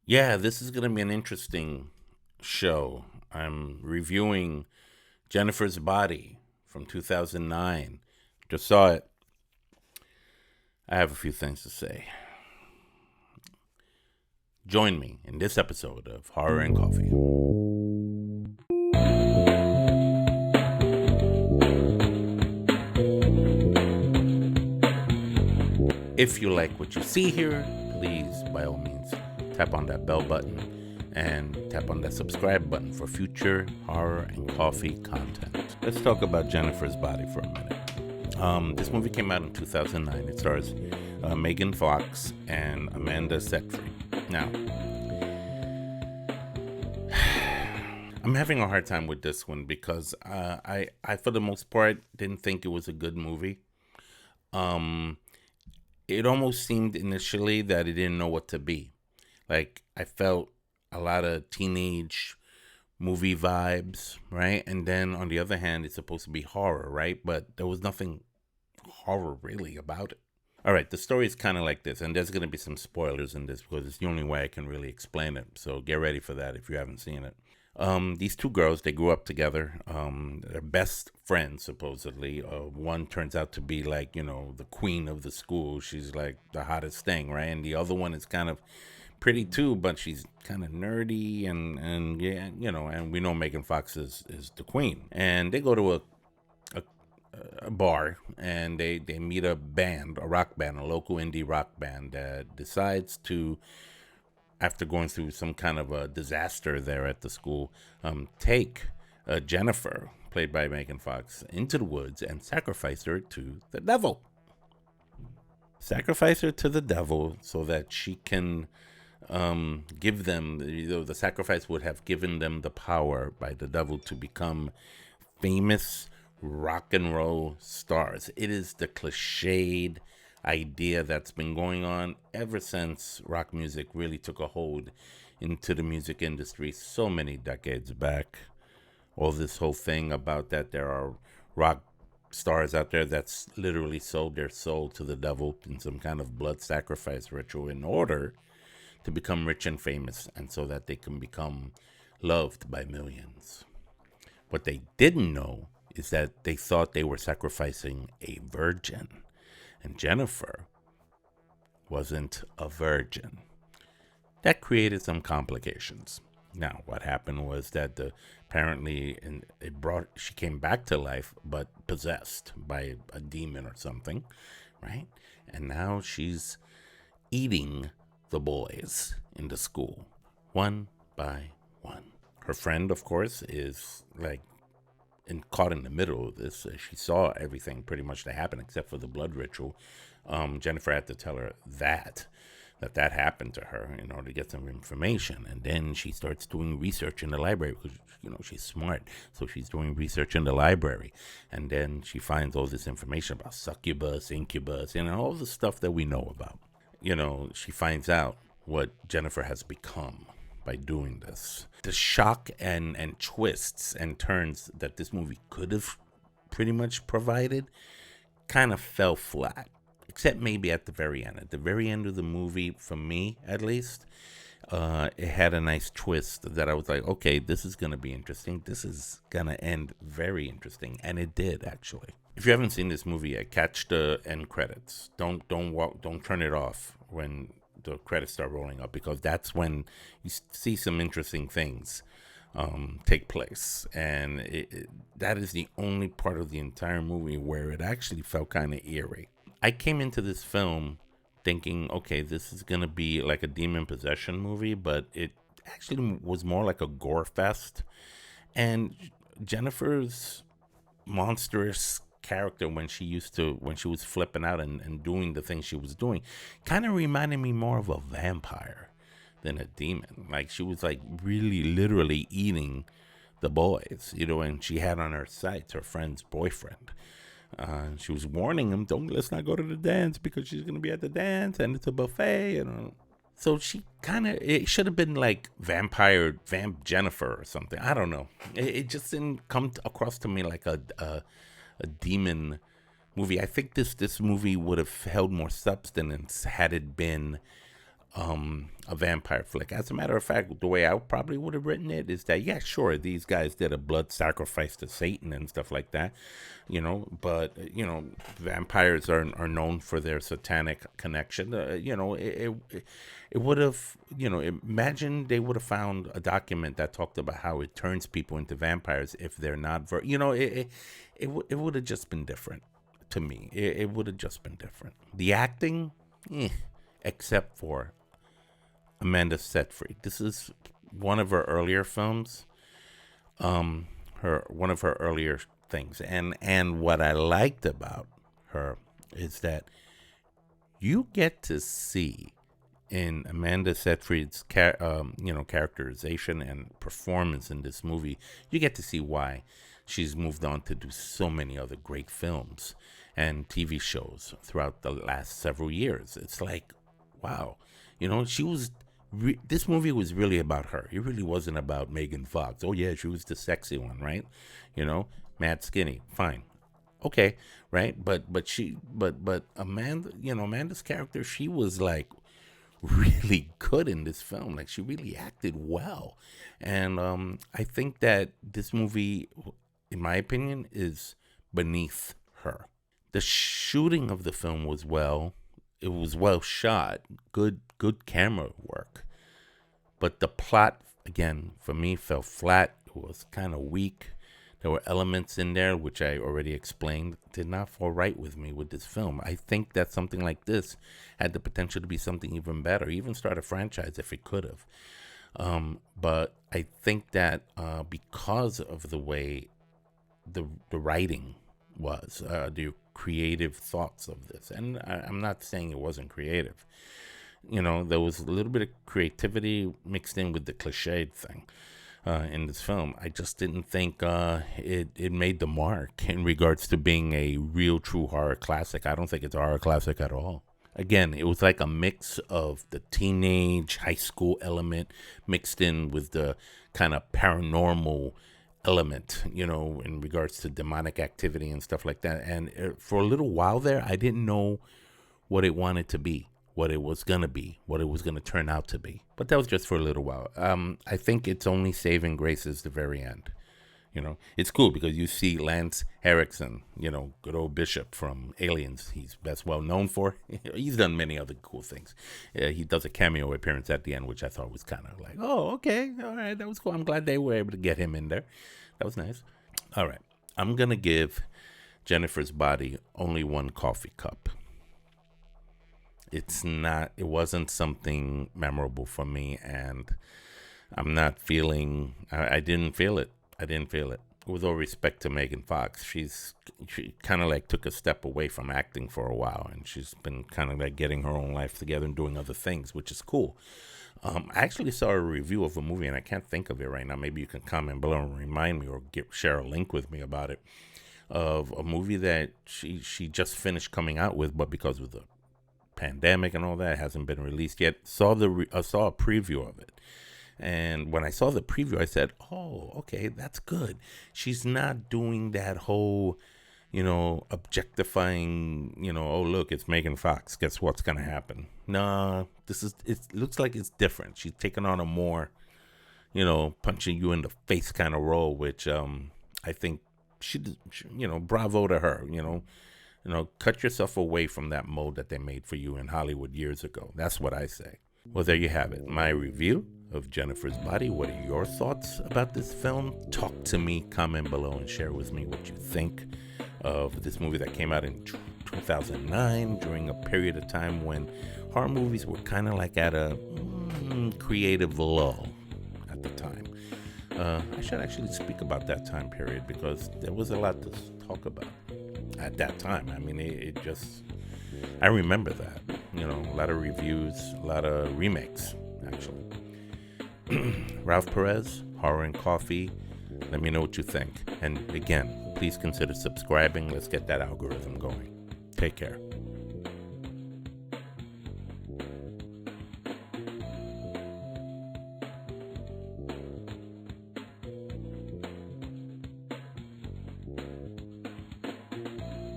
Yeah, this is going to be an interesting show. I'm reviewing Jennifer's Body from 2009. Just saw it. I have a few things to say. Join me in this episode of Horror and Coffee. If you like what you see here, please, by all means, tap on that bell button and tap on that subscribe button for future horror and coffee content. Let's talk about Jennifer's Body for a minute. This movie came out in 2009. It stars Megan Fox and Amanda Seyfried. Now, I'm having a hard time with this one because I, for the most part, didn't think it was a good movie. It almost seemed initially that it didn't know what to be. Like, I felt a lot of teenage movie vibes, right? And then on the other hand, it's supposed to be horror, right? But there was nothing horror really about it. All right, the story is kind of like this, and there's going to be some spoilers in this because it's the only way I can really explain it. So get ready for that if you haven't seen it. These two girls, they grew up together. They're best friends, supposedly. One turns out to be like, the queen of the school. She's like the hottest thing, right? And the other one is kind of pretty too, but she's kind of nerdy and yeah, and we know Megan Fox is the queen. And they go to a bar and they meet a band, a rock band, a local indie rock band that decides to, after going through some kind of a disaster there at the school, take Jennifer, played by Megan Fox, into the woods and sacrifice her to the devil. Sacrifice her to the devil so that she can give them, the sacrifice would have given them the power by the devil to become famous rock and roll stars. It is the cliched idea that's been going on ever since rock music really took a hold into the music industry so many decades back. All this whole thing about that there are rock stars out there that's literally sold their soul to the devil in some kind of blood sacrifice ritual in order to become rich and famous, and so that they can become loved by millions. What they didn't know is that they thought they were sacrificing a virgin, and Jennifer wasn't a virgin. That created some complications. Now, what happened was that apparently she came back to life, but possessed by a demon or something, right? And now she's eating the boys in the school, one by one. Her friend, of course, is like caught in the middle of this. She saw everything pretty much that happened except for the blood ritual. Jennifer had to tell her that happened to her in order to get some information. And then she starts doing research in the library because, she's smart. So she's doing research in the library. And then she finds all this information about succubus, incubus, all the stuff that we know about. She finds out what Jennifer has become by doing this. The shock and twists and turns that this movie could have pretty much provided kind of fell flat, except maybe at the very end. At the very end of the movie, for me at least, it had a nice twist that I was like, okay, this is going to be interesting. This is going to end very interesting. And it did, actually. If you haven't seen this movie yet, catch the end credits. Don't turn it off when the credits start rolling up, because that's when you see some interesting things take place. And that is the only part of the entire movie where it actually felt kind of eerie. I came into this film thinking, okay, this is going to be like a demon possession movie, but it actually was more like a gore fest. And Jennifer's monstrous character when she was flipping out and doing the things she was doing kind of reminded me more of a vampire than a demon. Like, she was like really literally eating the boys, and she had on her sights her friend's boyfriend. She was warning him, let's not go to the dance because she's going to be at the dance and it's a buffet, So she it should have been like Vamp Jennifer or something. I don't know. It just didn't come across to me like a demon movie. I think this movie would have held more substance had it been a vampire flick. As a matter of fact, the way I probably would have written it is that, yeah, sure, these guys did a blood sacrifice to Satan and stuff like that, but, vampires are known for their satanic connection. It would have, imagine they would have found a document that talked about how it turns people into vampires if they're not, it would have just been different to me. It would have just been different. The acting, except for Amanda Seyfried. This is one of her earlier films, one of her earlier things, and what I liked about her is that you get to see in Amanda Seyfried's characterization and performance in this movie, you get to see why she's moved on to do so many other great films and TV shows throughout the last several years. It's like, wow, she was. This movie was really about her. It really wasn't about Megan Fox. Oh yeah, she was the sexy one, right? Mad skinny, fine, okay, right? But Amanda, Amanda's character, she was like really good in this film. Like, she really acted well, and I think that this movie, in my opinion, is beneath her. The shooting of the film was it was well shot, good camera work, but the plot, again, for me, fell flat. It was kind of weak. There were elements in there, which I already explained, did not fall right with me with this film. I think that something like this had the potential to be something even better, even start a franchise if it could have. But I think that because of the way the writing was, the creative thoughts of this, and I'm not saying it wasn't creative. There was a little bit of creativity mixed in with the cliched thing in this film. I just didn't think it made the mark in regards to being a real, true horror classic. I don't think it's a horror classic at all. Again, it was like a mix of the teenage high school element mixed in with the kind of paranormal element, in regards to demonic activity and stuff like that. And for a little while there, I didn't know what it wanted to be, what it was going to be, what it was going to turn out to be. But that was just for a little while. I think its only saving grace is the very end. It's cool because you see Lance Henriksen, good old Bishop from Aliens. He's best well known for. He's done many other cool things. He does a cameo appearance at the end, which I thought was kind of like, oh, okay, all right, that was cool. I'm glad they were able to get him in there. That was nice. All right, I'm going to give Jennifer's Body only one coffee cup. It wasn't something memorable for me, and I'm not feeling, I didn't feel it. With all respect to Megan Fox, she kind of like took a step away from acting for a while, and she's been kind of like getting her own life together and doing other things, which is cool. I actually saw a review of a movie, and I can't think of it right now. Maybe you can comment below and remind me, or share a link with me about it, of a movie that she just finished coming out with, but because of the pandemic and all that, it hasn't been released yet. Saw a preview of it. And when I saw the preview, I said, oh, okay, that's good. She's not doing that whole, objectifying, oh, look, it's Megan Fox. Guess what's going to happen? No, it looks like it's different. She's taking on a more, punching you in the face kind of role, which I think bravo to her, cut yourself away from that mold that they made for you in Hollywood years ago. That's what I say. Well, there you have it. My review of Jennifer's Body. What are your thoughts about this film? Talk to me, comment below, and share with me what you think of this movie that came out in 2009 during a period of time when horror movies were kind of like at a creative lull at the time. I should actually speak about that time period because there was a lot to talk about at that time. I mean, I remember that, a lot of reviews, a lot of remakes, actually. Ralph Perez, Horror and Coffee. Let me know what you think. And again, please consider subscribing. Let's get that algorithm going. Take care.